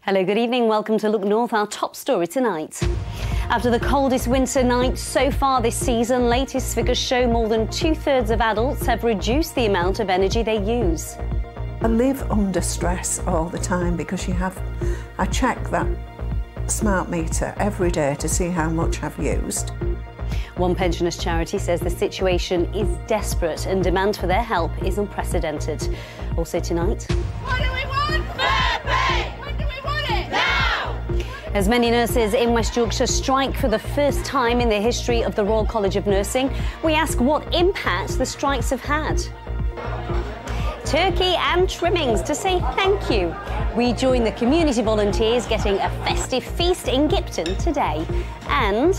Hello, good evening. Welcome to Look North, our top story tonight. After the coldest winter night so far this season, latest figures show more than 2/3 of adults have reduced the amount of energy they use. I live under stress all the time because I check that smart meter every day to see how much I've used. One pensioners' charity says the situation is desperate and demand for their help is unprecedented. Also tonight... What do we want? Fair pay! When do we want it? Now! As many nurses in West Yorkshire strike for the first time in the history of the Royal College of Nursing, we ask what impact the strikes have had. Turkey and trimmings to say thank you. We join the community volunteers getting a festive feast in Gipton today. And...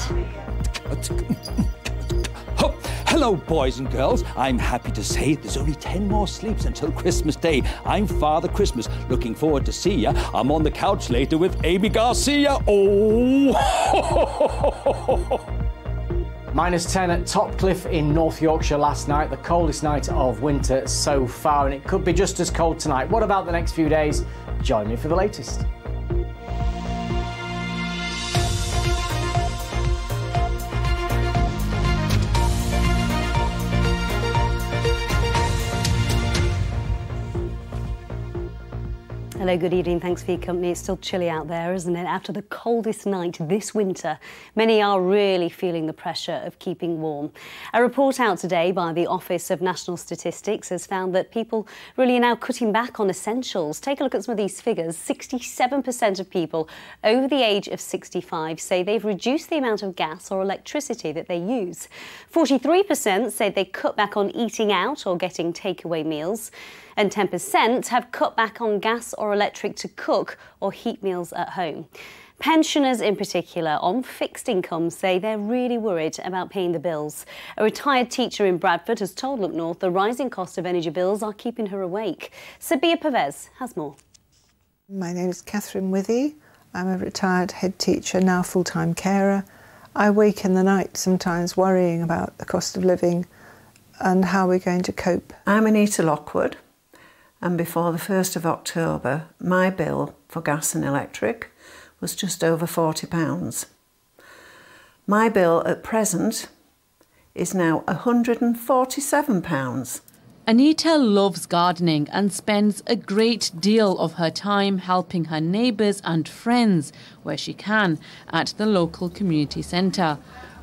Hello, boys and girls. I'm happy to say there's only 10 more sleeps until Christmas Day. I'm Father Christmas. Looking forward to see ya. I'm on the couch later with Amy Garcia. Oh! -10 at Topcliffe in North Yorkshire last night, the coldest night of winter so far, and it could be just as cold tonight. What about the next few days? Join me for the latest. Hello, good evening. Thanks for your company. It's still chilly out there, isn't it? After the coldest night this winter, many are really feeling the pressure of keeping warm. A report out today by the Office of National Statistics has found that people really are now cutting back on essentials. Take a look at some of these figures. 67% of people over the age of 65 say they've reduced the amount of gas or electricity that they use. 43% say they cut back on eating out or getting takeaway meals. And 10% have cut back on gas or electric to cook or heat meals at home. Pensioners in particular on fixed incomes say they're really worried about paying the bills. A retired teacher in Bradford has told Look North the rising cost of energy bills are keeping her awake. Sabia Pervez has more. My name is Catherine Withy. I'm a retired head teacher, now full-time carer. I wake in the night sometimes worrying about the cost of living and how we're going to cope. I'm Anita Lockwood. And before the 1st of October, my bill for gas and electric was just over £40. My bill at present is now £147. Anita loves gardening and spends a great deal of her time helping her neighbours and friends where she can at the local community centre.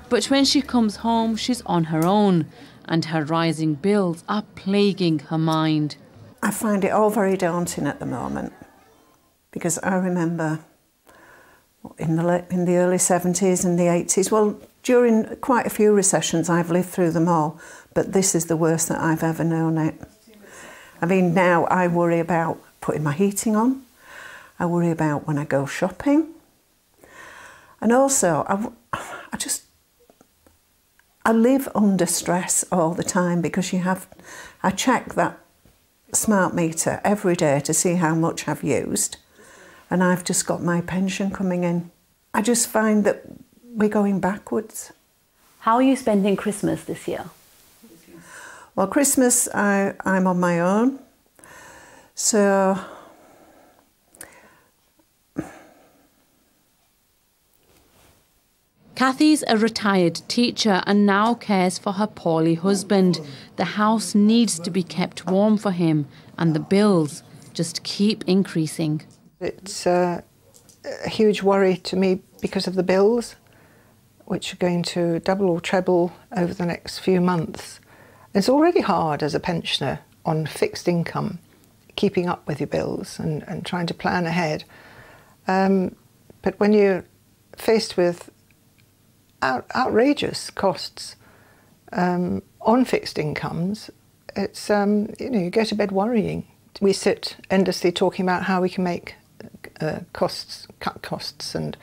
But when she comes home, she's on her own and her rising bills are plaguing her mind. I find it all very daunting at the moment because I remember in the early 70s and the 80s, well, during quite a few recessions, I've lived through them all, but this is the worst that I've ever known it. I mean, now I worry about putting my heating on, I worry about when I go shopping, and also I live under stress all the time because I check that smart meter every day to see how much I've used, and I've just got my pension coming in. I just find that we're going backwards. How are you spending Christmas this year? Well, Christmas I'm on my own, so Kathy's a retired teacher and now cares for her poorly husband. The house needs to be kept warm for him and the bills just keep increasing. It's a huge worry to me because of the bills, which are going to double or treble over the next few months. It's already hard as a pensioner on fixed income, keeping up with your bills and trying to plan ahead. But when you're faced with outrageous costs on fixed incomes, it's you go to bed worrying. We sit endlessly talking about how we can make cut costs and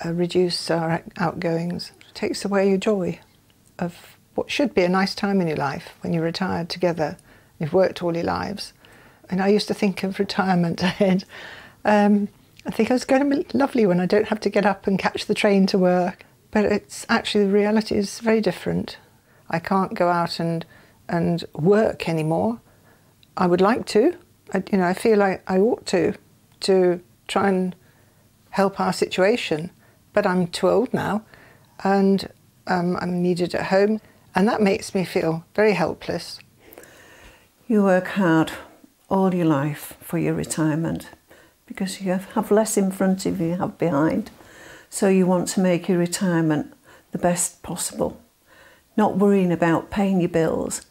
reduce our outgoings. It takes away your joy of what should be a nice time in your life when you're retired together. You've worked all your lives, and I used to think of retirement ahead. I think it's going to be lovely when I don't have to get up and catch the train to work. But it's actually, the reality is very different. I can't go out and work anymore. I would like to. I feel like I ought to try and help our situation. But I'm too old now, and I'm needed at home, and that makes me feel very helpless. You work hard all your life for your retirement because you have less in front of you have behind. So you want to make your retirement the best possible, not worrying about paying your bills.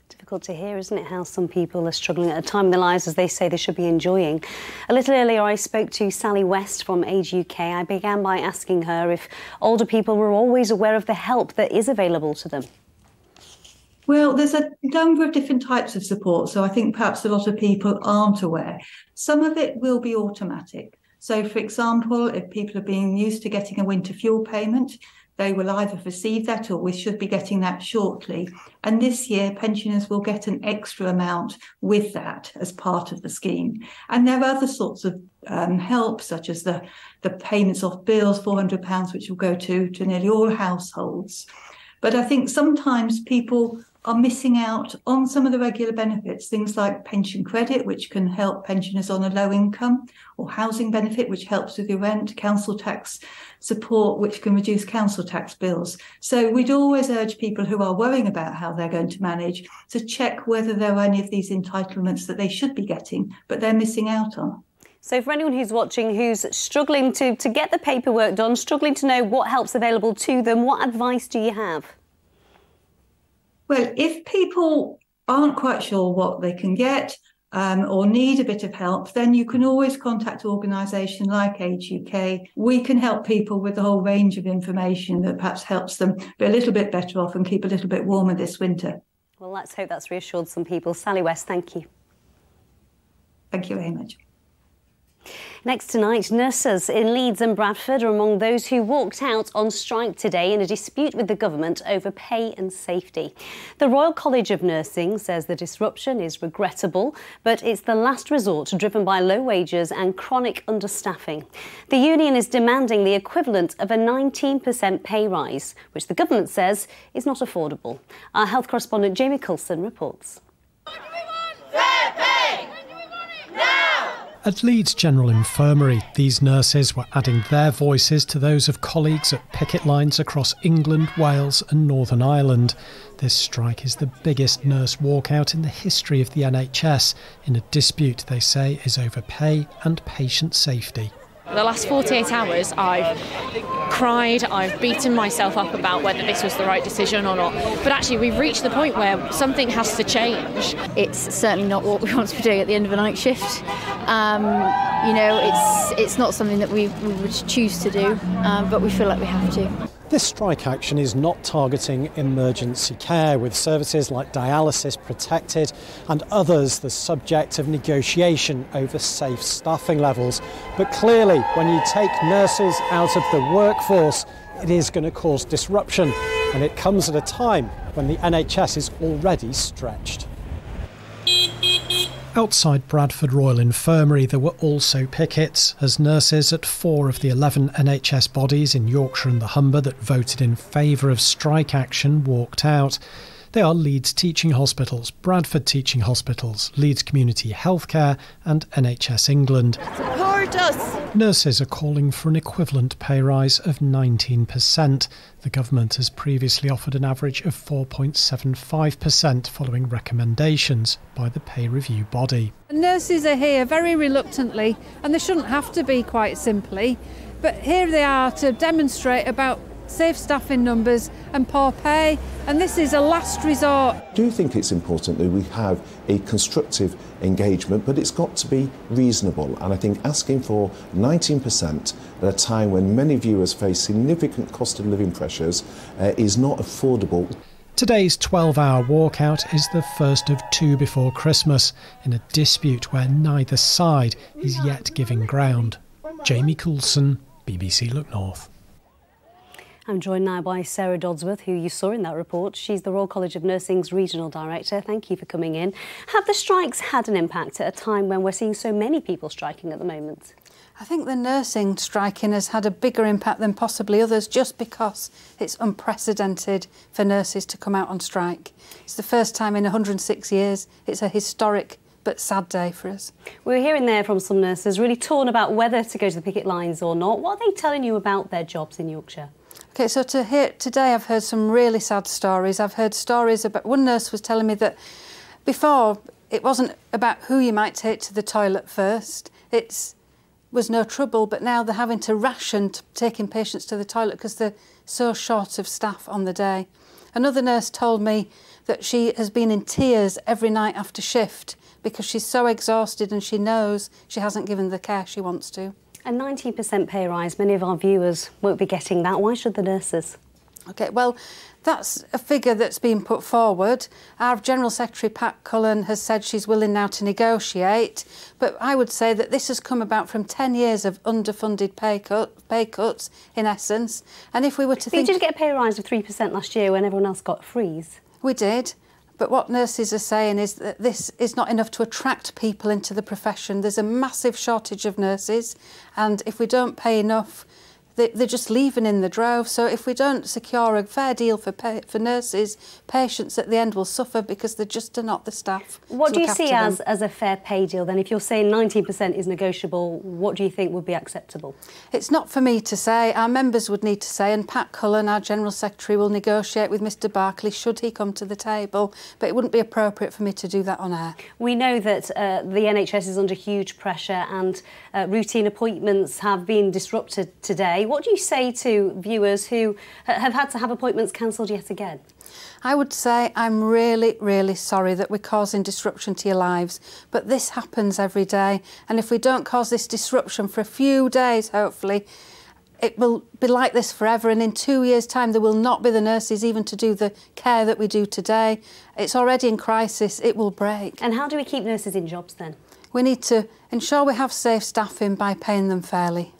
Difficult to hear, isn't it, how some people are struggling at a time in their lives as they say they should be enjoying. A little earlier I spoke to Sally West from Age UK. I began by asking her if older people were always aware of the help that is available to them. Well, there's a number of different types of support, so I think perhaps a lot of people aren't aware. Some of it will be automatic. So, for example, if people are being used to getting a winter fuel payment, they will either receive that or we should be getting that shortly. And this year, pensioners will get an extra amount with that as part of the scheme. And there are other sorts of help, such as the payments off bills, £400, which will go to nearly all households. But I think sometimes people are missing out on some of the regular benefits, things like pension credit, which can help pensioners on a low income, or housing benefit, which helps with your rent, council tax support, which can reduce council tax bills. So we'd always urge people who are worrying about how they're going to manage to check whether there are any of these entitlements that they should be getting, but they're missing out on. So for anyone who's watching who's struggling to get the paperwork done, struggling to know what help's available to them, what advice do you have? Well, if people aren't quite sure what they can get or need a bit of help, then you can always contact an organisation like Age UK. We can help people with a whole range of information that perhaps helps them be a little bit better off and keep a little bit warmer this winter. Well, let's hope that's reassured some people. Sally West, thank you. Thank you very much. Next tonight, nurses in Leeds and Bradford are among those who walked out on strike today in a dispute with the government over pay and safety. The Royal College of Nursing says the disruption is regrettable, but it's the last resort driven by low wages and chronic understaffing. The union is demanding the equivalent of a 19% pay rise, which the government says is not affordable. Our health correspondent Jamie Coulson reports. At Leeds General Infirmary, these nurses were adding their voices to those of colleagues at picket lines across England, Wales and Northern Ireland. This strike is the biggest nurse walkout in the history of the NHS, in a dispute they say is over pay and patient safety. The last 48 hours I've cried, I've beaten myself up about whether this was the right decision or not. But actually we've reached the point where something has to change. It's certainly not what we want to be doing at the end of a night shift. You know, it's not something that we would choose to do, but we feel like we have to. This strike action is not targeting emergency care, with services like dialysis protected and others the subject of negotiation over safe staffing levels. But clearly, when you take nurses out of the workforce, it is going to cause disruption, and it comes at a time when the NHS is already stretched. Outside Bradford Royal Infirmary there were also pickets, as nurses at 4 of the 11 NHS bodies in Yorkshire and the Humber that voted in favour of strike action walked out. They are Leeds Teaching Hospitals, Bradford Teaching Hospitals, Leeds Community Healthcare and NHS England. Support us! Nurses are calling for an equivalent pay rise of 19%. The government has previously offered an average of 4.75% following recommendations by the pay review body. Nurses are here very reluctantly, and they shouldn't have to be, quite simply, but here they are to demonstrate about safe staffing numbers and poor pay, and this is a last resort. I do think it's important that we have a constructive engagement, but it's got to be reasonable, and I think asking for 19% at a time when many viewers face significant cost of living pressures is not affordable. Today's 12-hour walkout is the first of 2 before Christmas, in a dispute where neither side is yet giving ground. Jamie Coulson, BBC Look North. I'm joined now by Sarah Dodsworth, who you saw in that report. She's the Royal College of Nursing's Regional Director. Thank you for coming in. Have the strikes had an impact at a time when we're seeing so many people striking at the moment? I think the nursing striking has had a bigger impact than possibly others, just because it's unprecedented for nurses to come out on strike. It's the first time in 106 years. It's a historic but sad day for us. We're hearing there from some nurses really torn about whether to go to the picket lines or not. What are they telling you about their jobs in Yorkshire? OK, so today I've heard some really sad stories. I've heard stories about... One nurse was telling me that before it wasn't about who you might take to the toilet first. It was no trouble, but now they're having to ration taking patients to the toilet because they're so short of staff on the day. Another nurse told me that she has been in tears every night after shift because she's so exhausted and she knows she hasn't given the care she wants to. A 19% pay rise, many of our viewers won't be getting that. Why should the nurses? OK, well, that's a figure that's been put forward. Our General Secretary, Pat Cullen, has said she's willing now to negotiate, but I would say that this has come about from 10 years of underfunded pay cuts, in essence. And if we were to think... You did get a pay rise of 3% last year when everyone else got a freeze. We did. But what nurses are saying is that this is not enough to attract people into the profession. There's a massive shortage of nurses, and if we don't pay enough, they're just leaving in the drove. So if we don't secure a fair deal for nurses, patients at the end will suffer because there just are not the staff. What do you see as a fair pay deal then? If you're saying 19% is negotiable, what do you think would be acceptable? It's not for me to say. Our members would need to say, and Pat Cullen, our General Secretary, will negotiate with Mr Barclay should he come to the table, but it wouldn't be appropriate for me to do that on air. We know that the NHS is under huge pressure and routine appointments have been disrupted today. What do you say to viewers who have had to have appointments cancelled yet again? I would say I'm really, really sorry that we're causing disruption to your lives, but this happens every day, and if we don't cause this disruption for a few days, hopefully, it will be like this forever, and in 2 years' time there will not be the nurses even to do the care that we do today. It's already in crisis, it will break. And how do we keep nurses in jobs then? We need to ensure we have safe staffing by paying them fairly.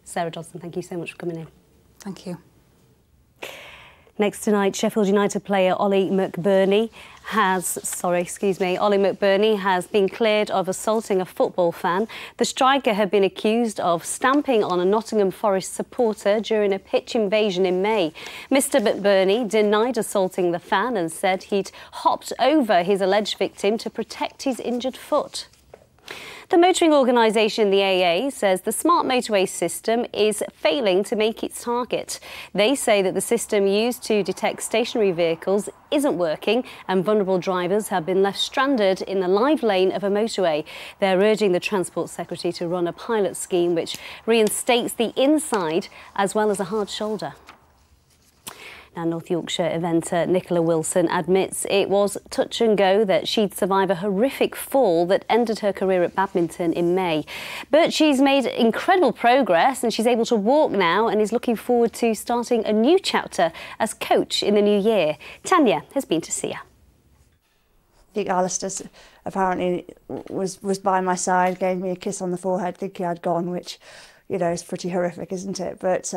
Sarah Dodson, thank you so much for coming in. Thank you. Next tonight, Sheffield United player Ollie McBurnie has been cleared of assaulting a football fan. The striker had been accused of stamping on a Nottingham Forest supporter during a pitch invasion in May. Mr McBurnie denied assaulting the fan and said he'd hopped over his alleged victim to protect his injured foot. The motoring organisation, the AA, says the smart motorway system is failing to make its target. They say that the system used to detect stationary vehicles isn't working and vulnerable drivers have been left stranded in the live lane of a motorway. They're urging the Transport Secretary to run a pilot scheme which reinstates the inside as well as a hard shoulder. Now, North Yorkshire eventer Nicola Wilson admits it was touch and go that she'd survive a horrific fall that ended her career at badminton in May. But she's made incredible progress and she's able to walk now and is looking forward to starting a new chapter as coach in the new year. Tanya has been to see her. I think Alistair apparently was by my side, gave me a kiss on the forehead thinking I'd gone, which, you know, is pretty horrific, isn't it? But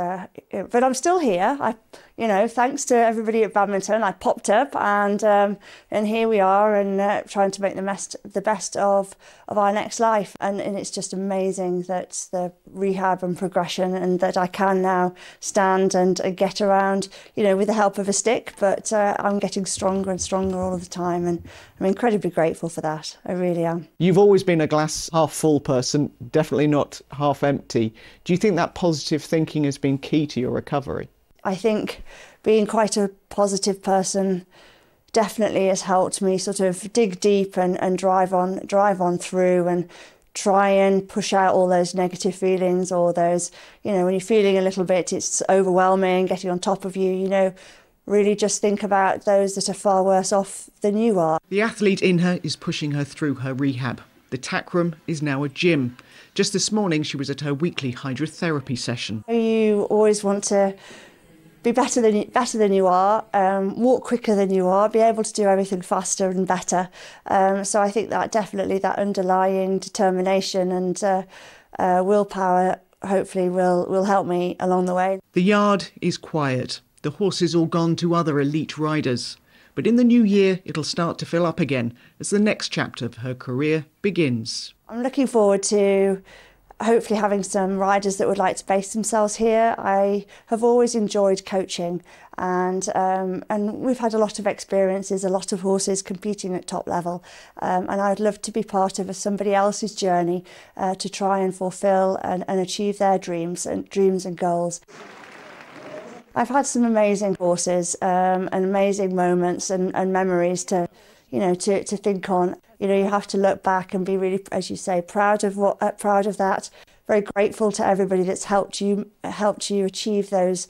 I'm still here. Thanks to everybody at badminton, I popped up and here we are, and trying to make the best of our next life. And it's just amazing that the rehab and progression, and that I can now stand and get around, with the help of a stick. But I'm getting stronger and stronger all of the time, and I'm incredibly grateful for that. I really am. You've always been a glass half full person, definitely not half empty. Do you think that positive thinking has been key to your recovery? I think being quite a positive person definitely has helped me sort of dig deep and drive on through and try and push out all those negative feelings, or those, when you're feeling a little bit, it's overwhelming, getting on top of you, really just think about those that are far worse off than you are. The athlete in her is pushing her through her rehab. The tack room is now a gym. Just this morning, she was at her weekly hydrotherapy session. You always want to be better than you are, walk quicker than you are, be able to do everything faster and better. So I think that definitely that underlying determination and willpower hopefully will help me along the way. The yard is quiet. The horses all gone to other elite riders. But in the new year, it'll start to fill up again as the next chapter of her career begins. I'm looking forward to hopefully having some riders that would like to base themselves here. I have always enjoyed coaching, and we've had a lot of experiences, a lot of horses competing at top level, and I'd love to be part of somebody else's journey to try and fulfil and achieve their dreams and goals. I've had some amazing horses and amazing moments and memories to think on. You know, you have to look back and be really, as you say, proud of that. Very grateful to everybody that's helped you achieve those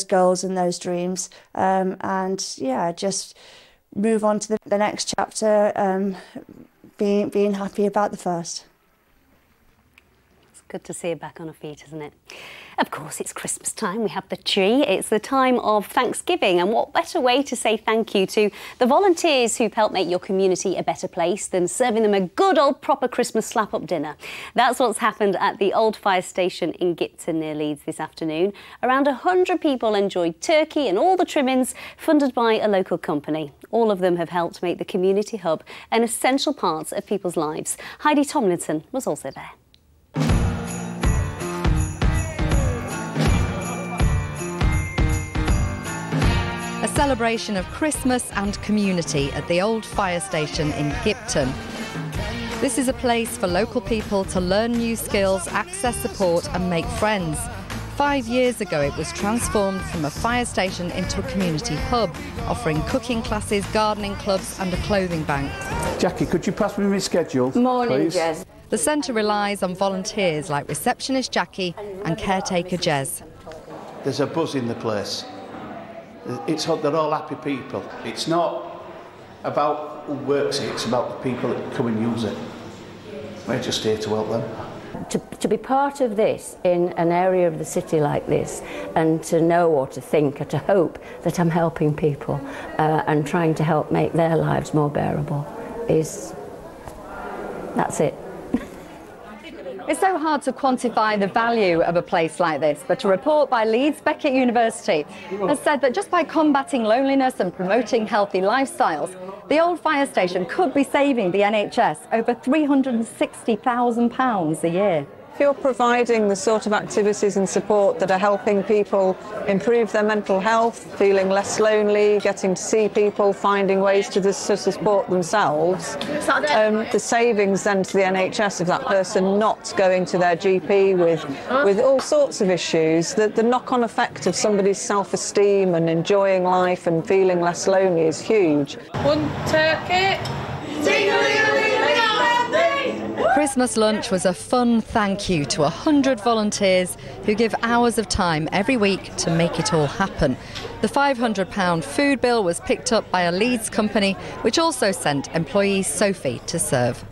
goals and those dreams. And yeah, just move on to the next chapter, being happy about the first. It's good to see her back on her feet, isn't it? Of course, it's Christmas time. We have the tree. It's the time of Thanksgiving. And what better way to say thank you to the volunteers who've helped make your community a better place than serving them a good old proper Christmas slap-up dinner. That's what's happened at the old fire station in Gipton near Leeds this afternoon. Around 100 people enjoyed turkey and all the trimmings funded by a local company. All of them have helped make the community hub an essential part of people's lives. Heidi Tomlinson was also there. A celebration of Christmas and community at the old fire station in Gipton. This is a place for local people to learn new skills, access support and make friends. 5 years ago it was transformed from a fire station into a community hub, offering cooking classes, gardening clubs and a clothing bank. Jackie, could you pass me my schedule? Morning, Jez. The centre relies on volunteers like receptionist Jackie and caretaker Jez. There's a buzz in the place. They're all happy people. It's not about who works it, it's about the people that come and use it. We're just here to help them. To be part of this in an area of the city like this, and to know or to think or to hope that I'm helping people and trying to help make their lives more bearable, that's it. It's so hard to quantify the value of a place like this, but a report by Leeds Beckett University has said that just by combating loneliness and promoting healthy lifestyles, the old fire station could be saving the NHS over £360,000 a year. If you're providing the sort of activities and support that are helping people improve their mental health, feeling less lonely, getting to see people, finding ways to support themselves, the savings then to the NHS of that person not going to their GP with all sorts of issues, the knock-on effect of somebody's self-esteem and enjoying life and feeling less lonely is huge. One turkey. Christmas lunch was a fun thank you to 100 volunteers who give hours of time every week to make it all happen. The £500 food bill was picked up by a Leeds company, which also sent employee Sophie to serve.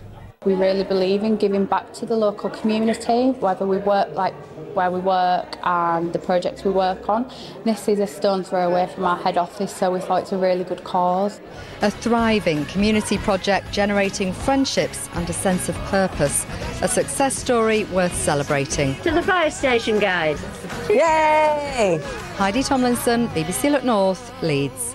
We really believe in giving back to the local community, whether we work like where we work and the projects we work on. This is a stone's throw away from our head office, so we thought it's a really good cause. A thriving community project generating friendships and a sense of purpose. A success story worth celebrating. To the fire station, guys. Yay! Heidi Tomlinson, BBC Look North, Leeds.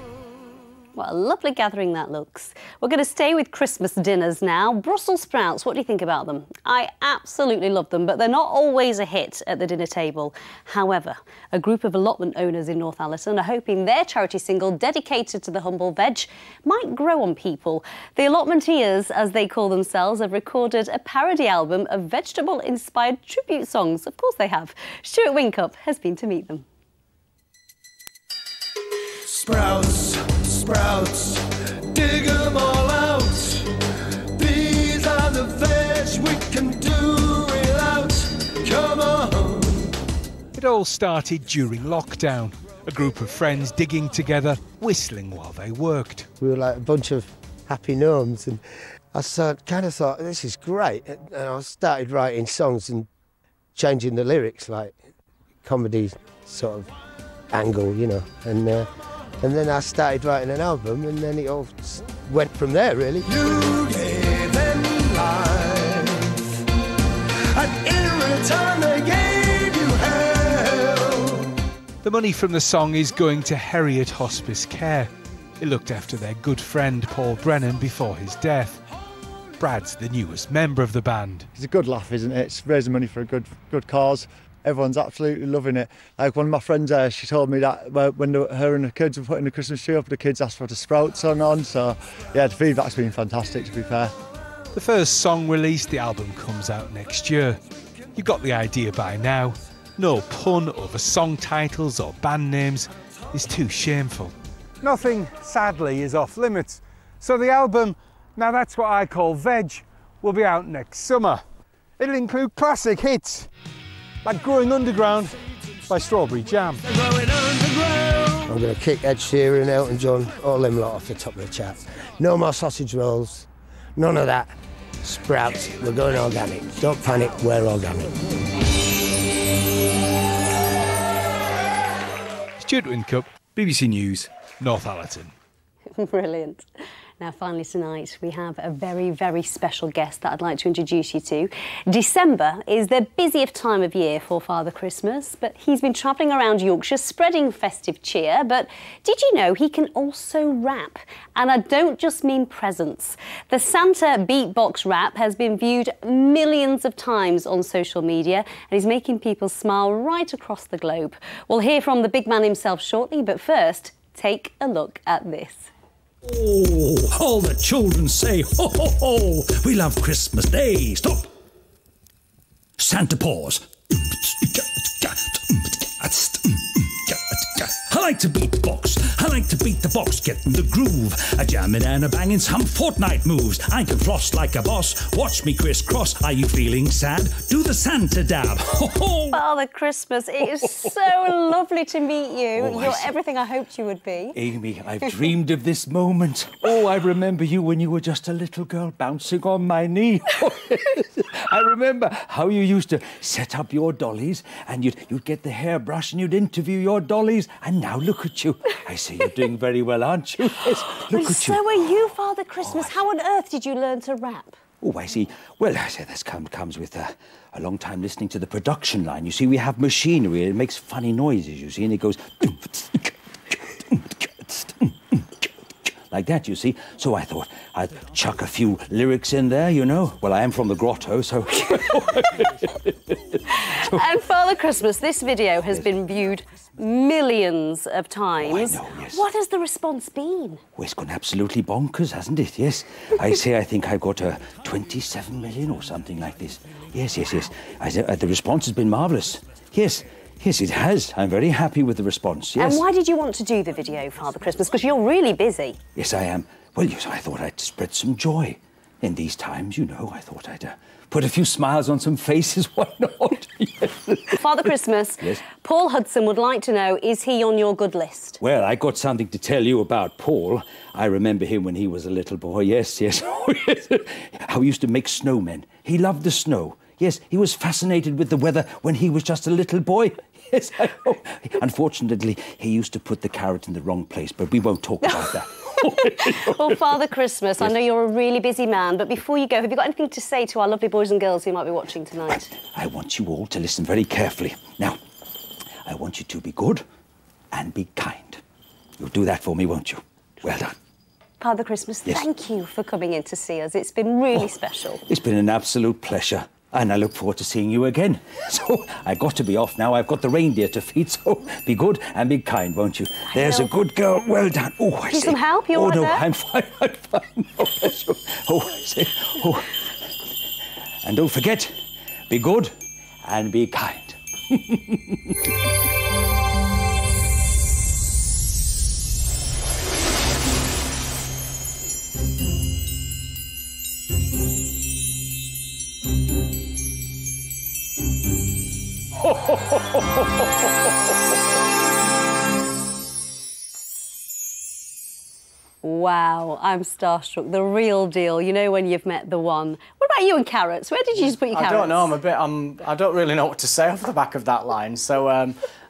What a lovely gathering that looks. We're going to stay with Christmas dinners now. Brussels sprouts, what do you think about them? I absolutely love them, but they're not always a hit at the dinner table. However, a group of allotment owners in Northallerton are hoping their charity single dedicated to the humble veg might grow on people. The allotmenteers, as they call themselves, have recorded a parody album of vegetable-inspired tribute songs. Of course they have. Stuart Winkup has been to meet them. Sprouts, sprouts, dig them all out. These are the veg we can do without. Come on. It all started during lockdown. A group of friends digging together, whistling while they worked. We were like a bunch of happy gnomes, and I kind of thought, this is great. And I started writing songs and changing the lyrics, like comedy sort of angle, you know. And then I started writing an album, and then it all went from there, really. You gave them life, and in return they gave you hell. The money from the song is going to Heriot Hospice Care. It looked after their good friend Paul Brennan before his death. Brad's the newest member of the band. It's a good laugh, isn't it? It's raising money for a good cause. Everyone's absolutely loving it. Like one of my friends there, she told me that when her and her kids were putting the Christmas tree up, the kids asked for the sprouts on. So, yeah, the feedback's been fantastic, to be fair. The first song released, the album comes out next year. You got the idea by now. No pun over song titles or band names is too shameful. Nothing, sadly, is off limits. So the album, now that's what I call veg, will be out next summer. It'll include classic hits like Growing Underground by Strawberry Jam. I'm going to kick Ed Sheeran, Elton John, all them lot off the top of the chart. No more sausage rolls, none of that. Sprouts, we're going organic. Don't panic, we're organic. Stuart Wyncup, BBC News, Northallerton. Brilliant. Now, finally tonight, we have a very, very special guest that I'd like to introduce you to. December is the busiest time of year for Father Christmas, but he's been travelling around Yorkshire spreading festive cheer. But did you know he can also rap? And I don't just mean presents. The Santa beatbox rap has been viewed millions of times on social media and is making people smile right across the globe. We'll hear from the big man himself shortly, but first, take a look at this. Oh, all the children say, ho, ho, ho, we love Christmas Day. Stop. Santa Paws. I like to beat the box. I like to beat the box, get in the groove. A jamming and a banging some Fortnite moves. I can floss like a boss. Watch me crisscross. Are you feeling sad? Do the Santa dab. Ho, ho. Father Christmas, it is so lovely to meet you. Oh, You're everything I hoped you would be. Amy, I've dreamed of this moment. Oh, I remember you when you were just a little girl bouncing on my knee. I remember how you used to set up your dollies and you'd get the hairbrush and you'd interview your dollies. And now look at you. I see you're doing very well, aren't you? Yes, look at you. So are you, Father Christmas. How on earth did you learn to rap? Oh, I see. Well, I say this comes with a long time listening to the production line. You see, we have machinery. It makes funny noises, you see, and it goes like that, you see. So I thought I'd chuck a few lyrics in there, you know. Well, I am from the grotto, so... And Father Christmas, this video has been viewed millions of times. Oh, I know, yes. What has the response been? Well, it's gone absolutely bonkers, hasn't it? Yes. I think I've got 27 million or something like this. Yes. The response has been marvellous. Yes, it has. I'm very happy with the response, yes. And why did you want to do the video, Father Christmas? Because you're really busy. Yes, I am. Well, yes, I thought I'd spread some joy. In these times, you know, I thought I'd put a few smiles on some faces. Why not? Yes. Father Christmas, yes. Paul Hudson would like to know, is he on your good list? Well, I got something to tell you about Paul. I remember him when he was a little boy. Yes. How he used to make snowmen. He loved the snow. Yes, he was fascinated with the weather when he was just a little boy. Yes, I know. Unfortunately, he used to put the carrot in the wrong place, but we won't talk about that. Well, Father Christmas, yes. I know you're a really busy man, but before you go, have you got anything to say to our lovely boys and girls who might be watching tonight? I want you all to listen very carefully. Now, I want you to be good and be kind. You'll do that for me, won't you? Well done. Father Christmas, yes. Thank you for coming in to see us. It's been really special. It's been an absolute pleasure. And I look forward to seeing you again. So I've got to be off now. I've got the reindeer to feed, so be good and be kind, won't you? There's a good girl. Well done. Oh, I see. Need some help? You all right no, there? I'm fine. Oh, bless you. Oh, I see. Oh. And don't forget, be good and be kind. Wow, I'm starstruck. The real deal. You know when you've met the one. What about you and carrots? Where did you just put your carrots? I don't know. I don't really know what to say off the back of that line. So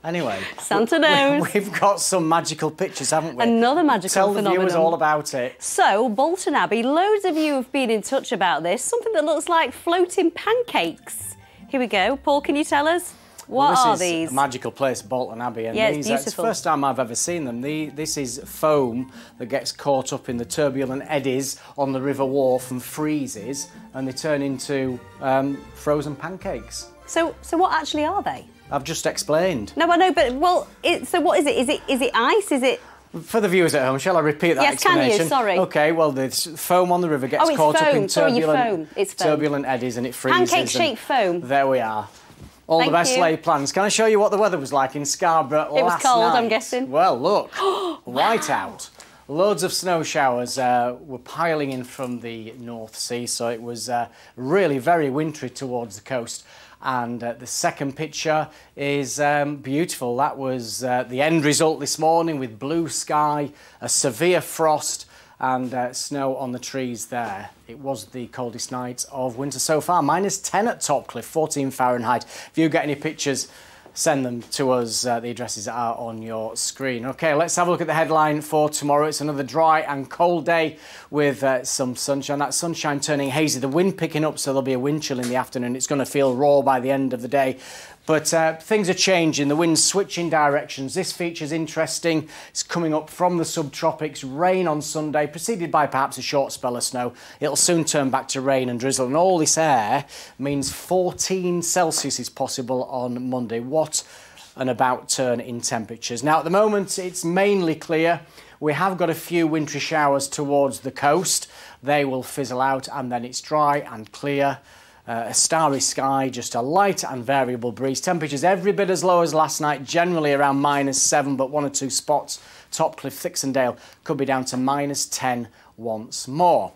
anyway, Santa knows. We've got some magical pictures, haven't we? Another magical phenomenon. Tell the viewers all about it. So, Bolton Abbey, loads of you have been in touch about this. Something that looks like floating pancakes. Here we go. Paul, can you tell us? What are This is these? a magical place, Bolton Abbey, and Yeah, it's these, it's the beautiful. first time I've ever seen them. This is foam that gets caught up in the turbulent eddies on the River Wharfe and freezes, and they turn into frozen pancakes. So what actually are they? I've just explained. No, I know, but so what is it? Is it ice? Is it? For the viewers at home, shall I repeat that Yes, can you? explanation? Sorry. Okay, well, the foam on the river gets it's caught up foam. in Sorry, turbulent, It's foam. turbulent eddies and it freezes. Pancake-shaped foam. There we are. All Thank the best you. laid plans. Can I show you what the weather was like in Scarborough It was last cold, night? I'm guessing. Well, look, white out. Loads of snow showers were piling in from the North Sea, so it was really very wintry towards the coast. And the second picture is beautiful. That was the end result this morning with blue sky, a severe frost and snow on the trees there. It was the coldest night of winter so far. -10 at Topcliffe, 14 Fahrenheit. If you get any pictures, send them to us. The addresses are on your screen. OK, let's have a look at the headline for tomorrow. It's another dry and cold day with some sunshine. That sunshine turning hazy, the wind picking up, so there'll be a wind chill in the afternoon. It's going to feel raw by the end of the day. But things are changing. The wind's switching directions. This feature's interesting. It's coming up from the subtropics. Rain on Sunday, preceded by perhaps a short spell of snow. It'll soon turn back to rain and drizzle. And all this air means 14 Celsius is possible on Monday. What an about turn in temperatures. Now, at the moment, it's mainly clear. We have got a few wintry showers towards the coast. They will fizzle out and then it's dry and clear. A starry sky, just a light and variable breeze. Temperatures every bit as low as last night, generally around -7, but one or two spots, Topcliffe, Thixondale, could be down to -10 once more.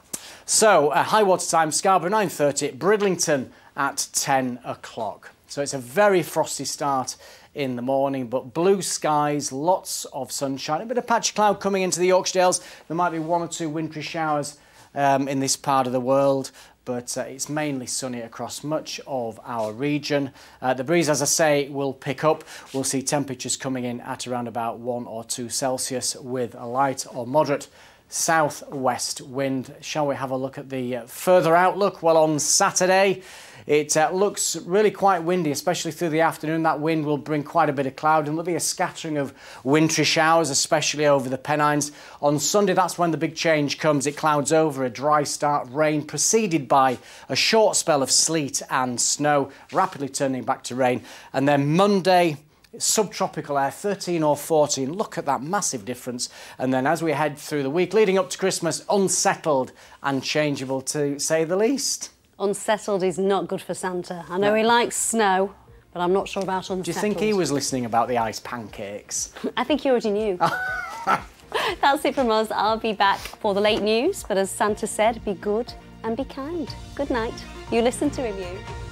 So, high water time, Scarborough 9:30, Bridlington at 10 o'clock. So it's a very frosty start in the morning, but blue skies, lots of sunshine, a bit of patch cloud coming into the Yorkshire Dales. There might be one or two wintry showers in this part of the world, but it's mainly sunny across much of our region. The breeze, as I say, will pick up. We'll see temperatures coming in at around about 1 or 2 Celsius with a light or moderate southwest wind. Shall we have a look at the further outlook? Well, on Saturday, it looks really quite windy, especially through the afternoon. That wind will bring quite a bit of cloud and there'll be a scattering of wintry showers, especially over the Pennines. On Sunday, that's when the big change comes. It clouds over, a dry start, rain, preceded by a short spell of sleet and snow, rapidly turning back to rain. And then Monday, subtropical air, 13 or 14. Look at that massive difference. And then as we head through the week leading up to Christmas, unsettled and changeable to say the least. Unsettled is not good for Santa. I know he likes snow, but I'm not sure about unsettled. Do you think he was listening about the ice pancakes? I think he already knew. That's it from us. I'll be back for the late news, but as Santa said, be good and be kind. Good night. You listen to him, you.